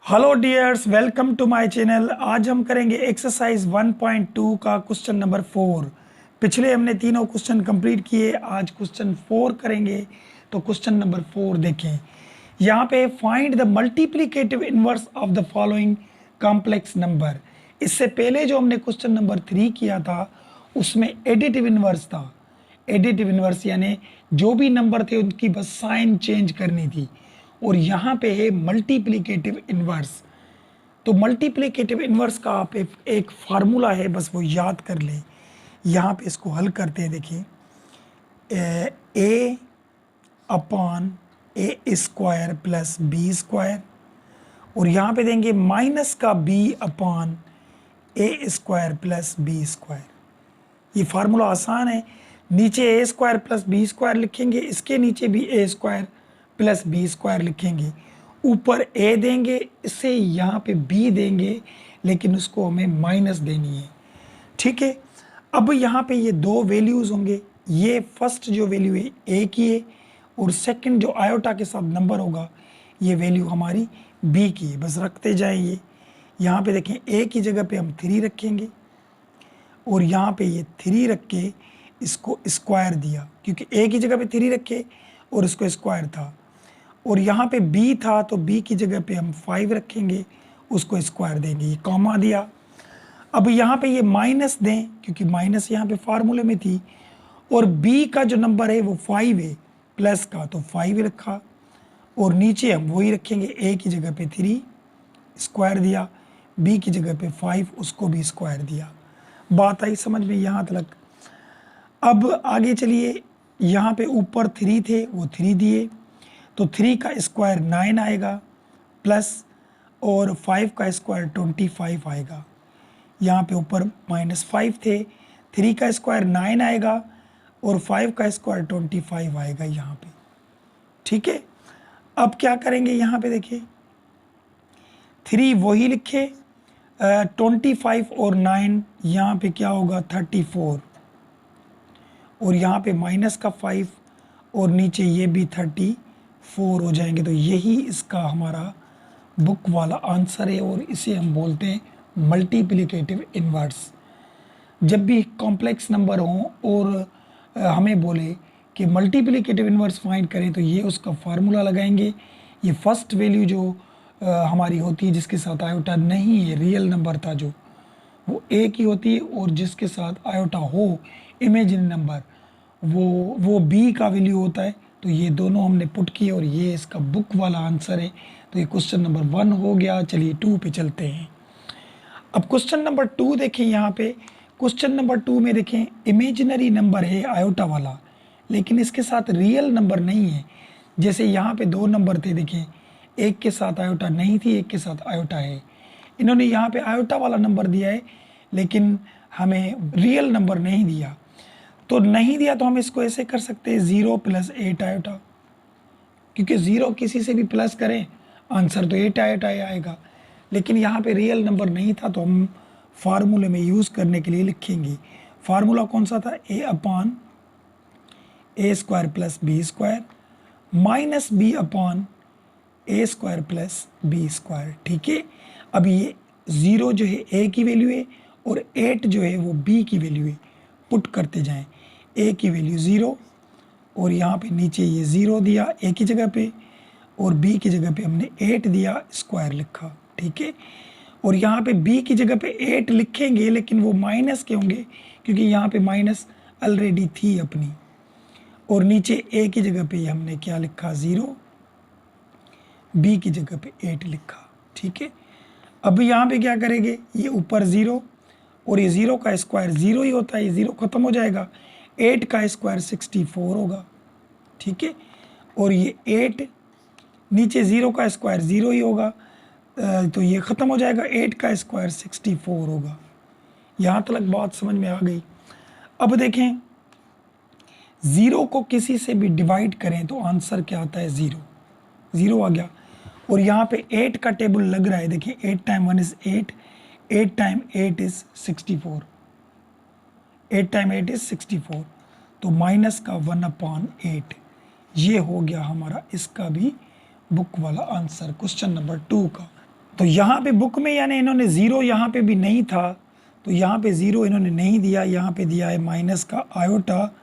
Hello dears, welcome to my channel. आज हम करेंगे एक्सरसाइज 1.2 का क्वेश्चन नंबर 4। पिछले हमने तीनों क्वेश्चन कंप्लीट किए, आज क्वेश्चन 4 करेंगे। तो क्वेश्चन नंबर 4 देखें। यहाँ पे find the multiplicative inverse of the following complex number. इससे पहले जो हमने क्वेश्चन नंबर 3 किया था उसमें एडिटिव इनवर्स था। एडिटिव इनवर्स यानी जो भी नंबर थे उनकी बस साइन चेंज करनी थी, और यहाँ पे है मल्टीप्लिकेटिव इनवर्स। तो मल्टीप्लिकेटिव इनवर्स का आप एक फार्मूला है, बस वो याद कर लें। यहाँ पे इसको हल करते हैं। देखिए, ए upon a square plus b square, और यहाँ पे देंगे माइनस का B upon a square plus b square. ये फार्मूला आसान है। नीचे ए स्क्वायर प्लस बी स्क्वायर लिखेंगे, इसके नीचे भी ए स्क्वायर प्लस बी स्क्वायर लिखेंगे। ऊपर ए देंगे, इससे यहाँ पे बी देंगे, लेकिन उसको हमें माइनस देनी है। ठीक है। अब यहाँ पे ये दो वैल्यूज़ होंगे। ये फर्स्ट जो वैल्यू है ए की है, और सेकंड जो आयोटा के साथ नंबर होगा ये वैल्यू हमारी बी की है। बस रखते जाएंगे। यहाँ पे देखें, ए की जगह पे हम 3 रखेंगे, और यहाँ पे ये 3 रख के इसको स्क्वायर दिया, क्योंकि ए की जगह पे 3 रखे और इसको स्क्वायर था। और यहाँ पे बी था तो बी की जगह पे हम 5 रखेंगे, उसको स्क्वायर देंगे, ये कॉमा दिया। अब यहाँ पे ये माइनस दें, क्योंकि माइनस यहाँ पे फार्मूले में थी, और बी का जो नंबर है वो 5 है प्लस का, तो 5 रखा। और नीचे हम वही रखेंगे, ए की जगह पे 3 स्क्वायर दिया, बी की जगह पे 5, उसको भी स्क्वायर दिया। बात आई समझ में यहाँ तक। अब आगे चलिए, यहाँ पे ऊपर 3 थे वो 3 दिए, तो 3 का स्क्वायर 9 आएगा, प्लस और 5 का स्क्वायर 25 आएगा। यहाँ पे ऊपर -5 थे, 3 का स्क्वायर 9 आएगा और 5 का स्क्वायर 25 आएगा यहाँ पे। ठीक है। अब क्या करेंगे, यहाँ पे देखिए 3 वही लिखे, 25 और 9 यहाँ पे क्या होगा 34, और यहाँ पे माइनस का 5 और नीचे ये भी 34 हो जाएंगे। तो यही इसका हमारा बुक वाला आंसर है, और इसे हम बोलते हैं मल्टीप्लिकेटिव इनवर्स। जब भी कॉम्प्लेक्स नंबर हों और हमें बोले कि मल्टीप्लिकेटिव इनवर्स फाइंड करें, तो ये उसका फार्मूला लगाएंगे। ये फर्स्ट वैल्यू जो हमारी होती है जिसके साथ आयोटा नहीं है, रियल नंबर था जो, वो ए की होती है, और जिसके साथ आयोटा हो इमेजिनरी नंबर वो बी का वैल्यू होता है। तो ये दोनों हमने पुट किए, और ये इसका बुक वाला आंसर है। तो ये क्वेश्चन नंबर 1 हो गया। चलिए 2 पे चलते हैं। अब क्वेश्चन नंबर 2 देखें। यहाँ पे क्वेश्चन नंबर 2 में देखें, इमेजिनरी नंबर है आयोटा वाला, लेकिन इसके साथ रियल नंबर नहीं है। जैसे यहाँ पे 2 नंबर थे, देखें एक के साथ आयोटा नहीं थी, एक के साथ आयोटा है। इन्होंने यहाँ पे आयोटा वाला नंबर दिया है, लेकिन हमें रियल नंबर नहीं दिया। तो नहीं दिया तो हम इसको ऐसे कर सकते हैं, 0 + 8 आयोटा, क्योंकि 0 किसी से भी प्लस करें आंसर तो 8 आयोटा आएगा। लेकिन यहाँ पे रियल नंबर नहीं था, तो हम फार्मूले में यूज़ करने के लिए लिखेंगे। फार्मूला कौन सा था, a upon a square plus b square minus b upon a square plus b square. ठीक है। अब ये 0 जो है a की वैल्यू है, और 8 जो है वो b की वैल्यू है। पुट करते जाएं, a की वैल्यू 0, और यहाँ पे नीचे ये 0 दिया a की जगह पे, और b की जगह पे हमने 8 दिया, स्क्वायर लिखा। ठीक है। और यहाँ पे b की जगह पे 8 लिखेंगे, लेकिन वो माइनस के होंगे, क्योंकि यहाँ पे माइनस ऑलरेडी थी अपनी। और नीचे a की जगह पे हमने क्या लिखा 0, b की जगह पे 8 लिखा। ठीक है। अब यहाँ पे क्या करेंगे, ये ऊपर 0, और ये 0 का स्क्वायर 0 ही होता है, ये 0 खत्म हो जाएगा। 8 का स्क्वायर 64 होगा। ठीक है। और ये 8 नीचे 0 का स्क्वायर 0 ही होगा, तो ये ख़त्म हो जाएगा। 8 का स्क्वायर 64 होगा। यहाँ तक बात समझ में आ गई। अब देखें, 0 को किसी से भी डिवाइड करें तो आंसर क्या आता है, 0 0 आ गया। और यहाँ पे 8 का टेबल लग रहा है, देखिए 8 time 1 is 8, 8 time 8 is 64, 8 time 8 is 64, तो माइनस का 1/8। ये हो गया हमारा इसका भी बुक वाला आंसर क्वेश्चन नंबर 2 का। तो यहाँ पे बुक में यानी इन्होंने ज़ीरो यहाँ पे भी नहीं था, तो यहाँ पे ज़ीरो इन्होंने नहीं दिया, यहाँ पे दिया है माइनस का आयोटा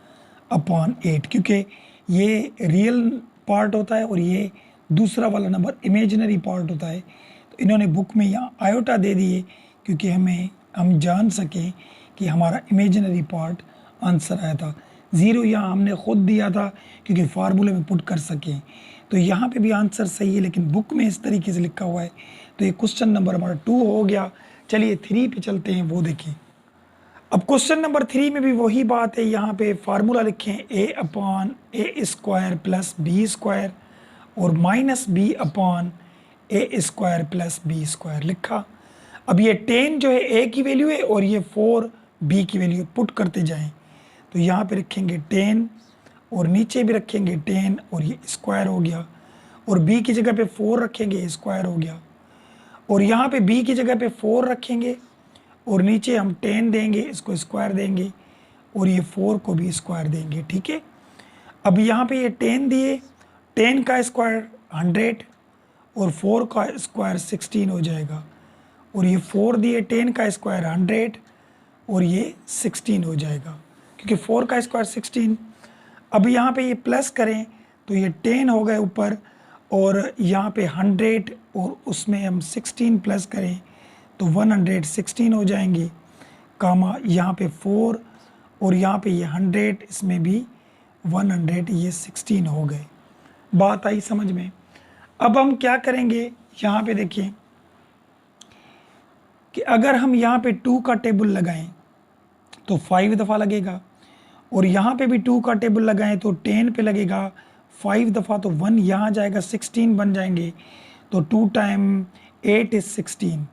अपॉन 8, क्योंकि ये रियल पार्ट होता है और ये दूसरा वाला नंबर इमेजिनरी पार्ट होता है। तो इन्होंने बुक में यहाँ आयोटा दे दिए क्योंकि हम जान सकें कि हमारा इमेजिनरी पार्ट आंसर आया था। ज़ीरो यहाँ हमने ख़ुद दिया था क्योंकि फार्मूले में पुट कर सकें। तो यहाँ पे भी आंसर सही है, लेकिन बुक में इस तरीके से लिखा हुआ है। तो ये क्वेश्चन नंबर हमारा 2 हो गया। चलिए 3 पे चलते हैं, वो देखें। अब क्वेश्चन नंबर 3 में भी वही बात है, यहाँ पे फार्मूला लिखें a upon a square plus b square और minus b upon a square plus b square लिखा। अब ये 10 जो है a की वैल्यू है और ये 4 b की वैल्यू पुट करते जाएं। तो यहाँ पे रखेंगे 10 और नीचे भी रखेंगे 10 और ये स्क्वायर हो गया, और b की जगह पे 4 रखेंगे, स्क्वायर हो गया। और यहाँ पे b की जगह पे 4 रखेंगे और नीचे हम 10 देंगे, इसको स्क्वायर देंगे और ये 4 को भी स्क्वायर देंगे। ठीक है, अब यहाँ पे ये 10 दिए, 10 का स्क्वायर 100 और 4 का स्क्वायर 16 हो जाएगा, और ये 4 दिए, 10 का स्क्वायर 100 और ये 16 हो जाएगा क्योंकि 4 का स्क्वायर 16। अब यहाँ पे ये प्लस करें तो ये 10 हो गए ऊपर, और यहाँ पे 100 और उसमें हम 16 प्लस करें तो 116 हो जाएंगे, कामा यहाँ पे 4 और यहाँ पे ये 100, इसमें भी 100, ये 16 हो गए। बात आई समझ में? अब हम क्या करेंगे, यहाँ पे देखिए कि अगर हम यहाँ पे 2 का टेबल लगाएं तो 5 दफ़ा लगेगा, और यहाँ पे भी 2 का टेबल लगाएं तो 10 पे लगेगा 5 दफ़ा, तो 1 यहाँ जाएगा, 16 बन जाएंगे। तो 2 टाइम 8 इज़ 16,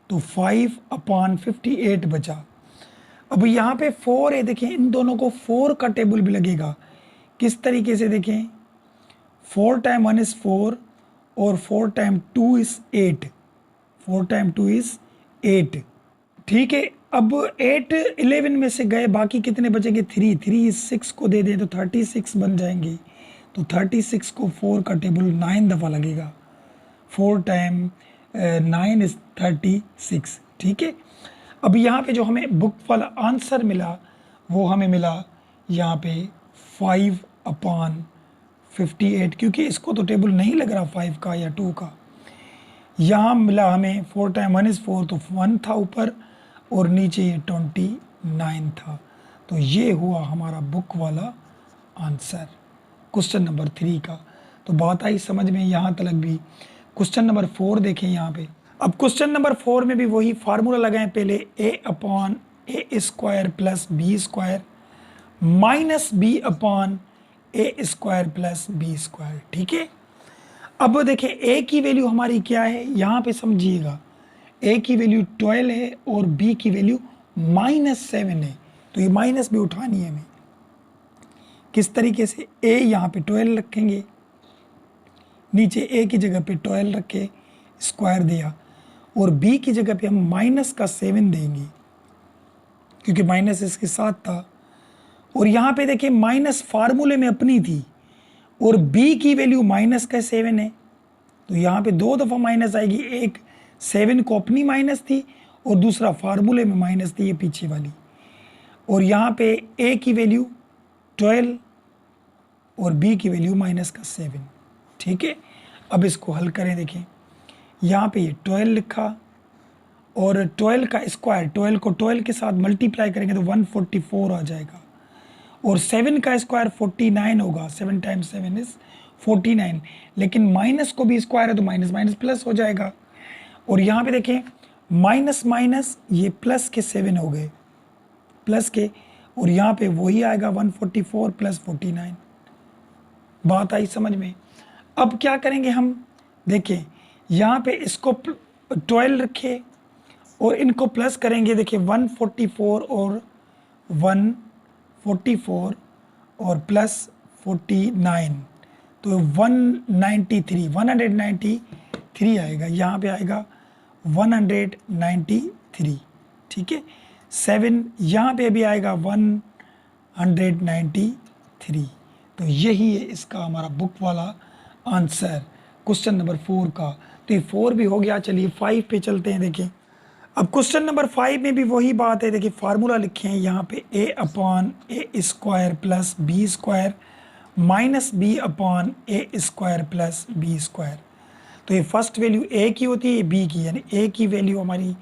तो 5 अपॉन 58 बचा। अब यहाँ पे 4 है, देखें इन दोनों को 4 का टेबल भी लगेगा। किस तरीके से देखें, 4 टाइम 1 इज़ 4 और 4 टाइम 2 इज़ 8, 4 टाइम 2 इज़ 8। ठीक है, अब 8 11 में से गए, बाकी कितने बचेंगे, 3 इज़ 6 को दे दें तो 36 बन जाएंगे। तो 36 को 4 का टेबल 9 दफ़ा लगेगा, 4 टाइम 9 इज़ 36। ठीक है, अब यहाँ पे जो हमें बुक वाला आंसर मिला वो हमें मिला यहाँ पे 5 अपॉन 58, क्योंकि इसको तो टेबल नहीं लग रहा 5 का या 2 का। यहाँ मिला हमें 4 टाइम 1 इज़ 4, तो 1 था ऊपर और नीचे ये 29 था। तो ये हुआ हमारा बुक वाला आंसर क्वेश्चन नंबर 3 का। तो बात आई समझ में यहाँ तक भी। क्वेश्चन नंबर 4 देखें यहाँ पे। अब क्वेश्चन नंबर 4 में भी वही फार्मूला लगाएं, पहले a upon a square plus b square minus b upon a square plus b square. ठीक है, अब देखें a की वैल्यू हमारी क्या है, यहाँ पे समझिएगा, a की वैल्यू 12 है और b की वैल्यू -7 है, तो ये माइनस भी उठानी है हमें। किस तरीके से, a यहाँ पे 12 रखेंगे, नीचे a की जगह पे 12 रखे, स्क्वायर दिया, और b की जगह पे हम माइनस का 7 देंगे क्योंकि माइनस इसके साथ था। और यहाँ पे देखिए माइनस फार्मूले में अपनी थी और b की वैल्यू माइनस का 7 है, तो यहाँ पे 2 दफ़ा माइनस आएगी, एक 7 को अपनी माइनस थी और दूसरा फार्मूले में माइनस थी, ये पीछे वाली। और यहाँ पे a की वैल्यू 12 और b की वैल्यू माइनस का 7। ठीक है, अब इसको हल करें, देखें यहाँ पे ये 12 लिखा और 12 का स्क्वायर, 12 को 12 के साथ मल्टीप्लाई करेंगे तो 144 आ जाएगा, और 7 का स्क्वायर 49 होगा, 7 टाइम्स 7 इज़ 49, लेकिन माइनस को भी स्क्वायर है तो माइनस माइनस प्लस हो जाएगा। और यहाँ पे देखें माइनस माइनस ये प्लस के 7 हो गए, प्लस के, और यहाँ पे वही आएगा 144 प्लस 49। बात आई समझ में? अब क्या करेंगे हम, देखें यहाँ पे इसको 12 रखे और इनको प्लस करेंगे, देखिए 144 और 144 और प्लस 49 तो 193 आएगा, यहाँ पे आएगा 193। ठीक है, 7 यहाँ पे भी आएगा 193। तो यही है इसका हमारा बुक वाला आंसर क्वेश्चन नंबर 4 का। तो ये 4 भी हो गया। चलिए 5 पे चलते हैं। देखिए अब क्वेश्चन नंबर 5 में भी वही बात है। देखिए फार्मूला लिखे हैं यहाँ पे a upon a square plus b square minus b upon a square plus b square. तो ये फर्स्ट वैल्यू a की होती है, ये b की, यानी a की वैल्यू हमारी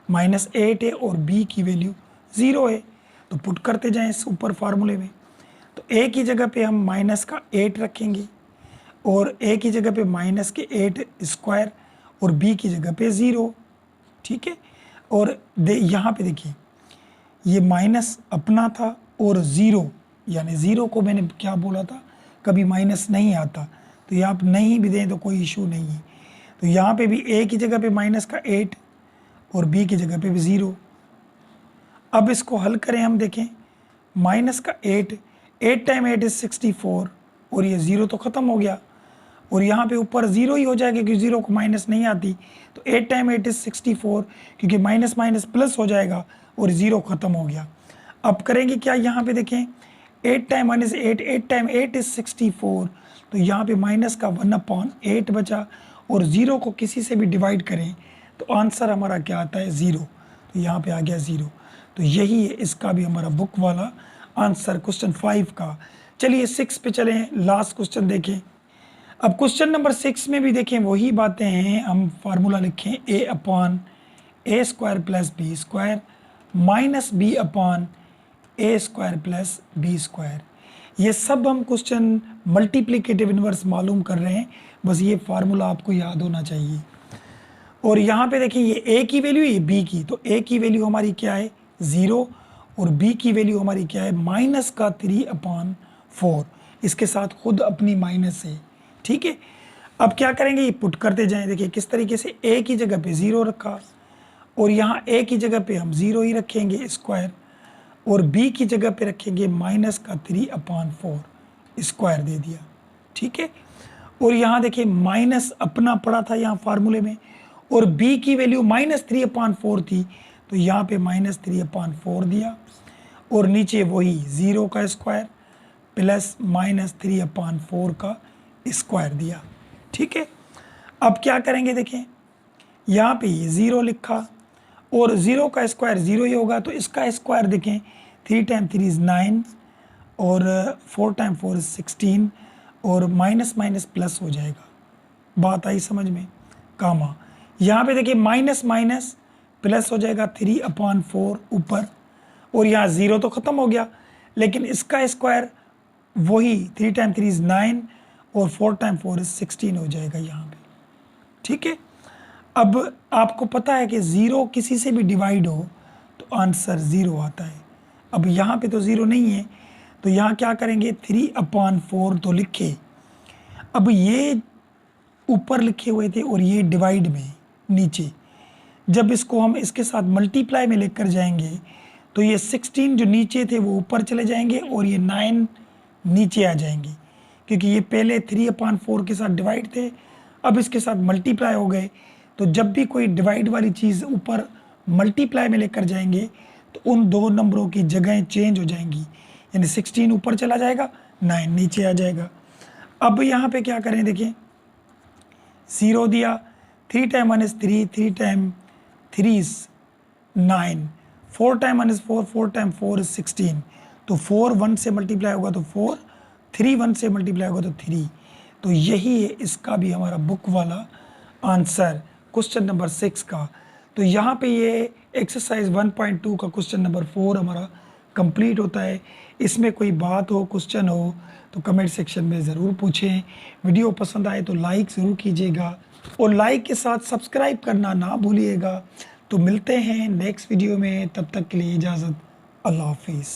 -8 है और b की वैल्यू 0 है। तो पुट करते जाएं इस ऊपर फार्मूले में। तो a की जगह पे हम माइनस का 8 रखेंगे और a की जगह पे माइनस के 8 स्क्वायर और b की जगह पे 0। ठीक है। और यहाँ पे देखिए ये माइनस अपना था और 0, यानी 0 को मैंने क्या बोला था, कभी माइनस नहीं आता। तो यहाँ आप नहीं भी दें तो कोई इशू नहीं है। तो यहाँ पे भी a की जगह पे माइनस का 8 और b की जगह पे भी 0। अब इसको हल करें हम। देखें माइनस का 8 टाइम 8 इज 64 और ये 0 तो ख़त्म हो गया और यहाँ पे ऊपर 0 ही हो जाएगा क्योंकि 0 को माइनस नहीं आती। तो 8 टाइम 8 इज 64 क्योंकि माइनस माइनस प्लस हो जाएगा और 0 ख़त्म हो गया। अब करेंगे क्या, यहाँ पे देखें 8 टाइम 1 इज 8 टाइम 8 इज 64। तो यहाँ पे माइनस का 1/8 बचा और 0 को किसी से भी डिवाइड करें तो आंसर हमारा क्या आता है, 0। तो यहाँ पे आ गया 0। तो यही है इसका भी हमारा बुक वाला आंसर क्वेश्चन 5 का। चलिए 6 पे चलें, लास्ट क्वेश्चन देखें। अब क्वेश्चन नंबर 6 में भी देखें वही बातें हैं। हम फार्मूला लिखें a upon a square plus b square minus b upon a square plus b square. ये सब हम क्वेश्चन मल्टीप्लिकेटिव इनवर्स मालूम कर रहे हैं, बस ये फार्मूला आपको याद होना चाहिए। और यहाँ पे देखिए ये a की वैल्यू, ये b की। तो a की वैल्यू हमारी क्या है, 0 और b की वैल्यू हमारी क्या है, माइनस का 3/4। इसके साथ खुद अपनी माइनस है। ठीक है। अब क्या करेंगे, ये पुट करते जाएं। देखिए किस तरीके से a की जगह पे 0 रखा और यहाँ a की जगह पे हम 0 ही रखेंगे स्क्वायर और b की जगह पे रखेंगे माइनस का 3/4 स्क्वायर दे दिया। ठीक है। और यहाँ देखिए माइनस अपना पड़ा था यहाँ फार्मूले में और b की वैल्यू -3/4 थी। तो यहाँ पे -3/4 दिया और नीचे वही 0 का स्क्वायर प्लस -3/4 का स्क्वायर दिया। ठीक है। अब क्या करेंगे, देखें यहाँ पे 0 लिखा और 0 का स्क्वायर 0 ही होगा। तो इसका स्क्वायर देखें, 3 टाइम 3 इज 9 और 4 टाइम 4 इज 16 और माइनस माइनस प्लस हो जाएगा। बात आई समझ में, कामा। यहाँ पे देखिए माइनस माइनस प्लस हो जाएगा 3/4 ऊपर और यहाँ 0 तो ख़त्म हो गया, लेकिन इसका स्क्वायर वही 3 टाइम 3 इज 9 और 4 टाइम 4 इज 16 हो जाएगा यहाँ पे। ठीक है। अब आपको पता है कि 0 किसी से भी डिवाइड हो तो आंसर 0 आता है। अब यहाँ पे तो 0 नहीं है, तो यहाँ क्या करेंगे, 3/4 तो लिखे। अब ये ऊपर लिखे हुए थे और ये डिवाइड में नीचे, जब इसको हम इसके साथ मल्टीप्लाई में लेकर जाएंगे तो ये 16 जो नीचे थे वो ऊपर चले जाएंगे और ये 9 नीचे आ जाएंगे, क्योंकि ये पहले 3/4 के साथ डिवाइड थे, अब इसके साथ मल्टीप्लाई हो गए। तो जब भी कोई डिवाइड वाली चीज़ ऊपर मल्टीप्लाई में लेकर जाएंगे तो उन दो नंबरों की जगहें चेंज हो जाएंगी, यानी 16 ऊपर चला जाएगा, 9 नीचे आ जाएगा। अब यहाँ पे क्या करें, देखिए 0 दिया, 3 time 1 is 3, 3 time 3 is 9, 4 time 1 is 4, 4 time 4 is 16। तो 4 1 से मल्टीप्लाई होगा तो 4, 3 1 से मल्टीप्लाई होगा तो 3। तो यही है इसका भी हमारा बुक वाला आंसर क्वेश्चन नंबर 6 का। तो यहाँ पे ये एक्सरसाइज 1.2 का क्वेश्चन नंबर 4 हमारा कंप्लीट होता है। इसमें कोई बात हो, क्वेश्चन हो तो कमेंट सेक्शन में ज़रूर पूछें। वीडियो पसंद आए तो लाइक ज़रूर कीजिएगा और लाइक के साथ सब्सक्राइब करना ना भूलिएगा। तो मिलते हैं नेक्स्ट वीडियो में, तब तक के लिए इजाज़त, अल्लाह हाफिज़।